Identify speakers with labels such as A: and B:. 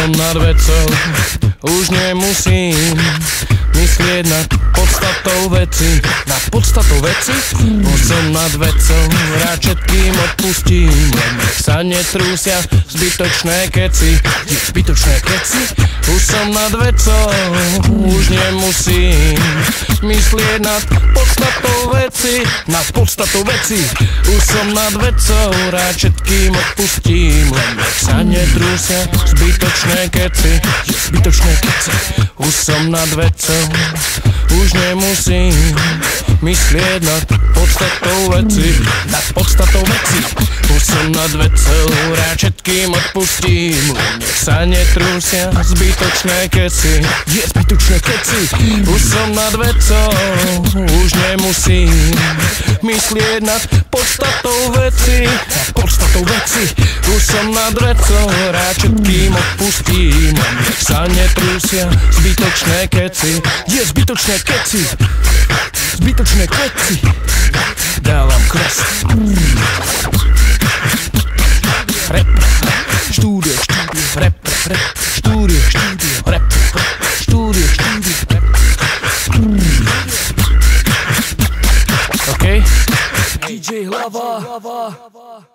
A: som nad vecou, už nemusím myslieť nad podstatou veci. Nad podstatou veci? Už som nad vecou, rád všetkým odpustím. Len nech sa netrúsia zbytočné keci. Zbytočné keci? Už som nad vecou, už nemusím myslieť nad podstatou veci. Nad podstatou veci. Už som nad vecou, rád všetkým odpustím. Len nech sa netrúsia zbytočné keci. Zbytočné keci. Už som nad vecou, už nemusím myslieť nad podstatou veci. Nad podstatou veci. Už som nad vecou, rád všetkým odpustím. Nech sa netrúsia zbytočné keci. Je zbytočné keci. Už som nad vecou, už nemusím myslieť nad podstatou veci. Nad podstatou veci. Už som nad vecou, rád všetkým odpustím. Nech sa netrúsia zbytočné keci. Je zbytočné keci. Zbytočné keci. Dávam kres. Rap, štúdio, rap, štúdio, rap, štúdio, rap. OK? DJ Hlava.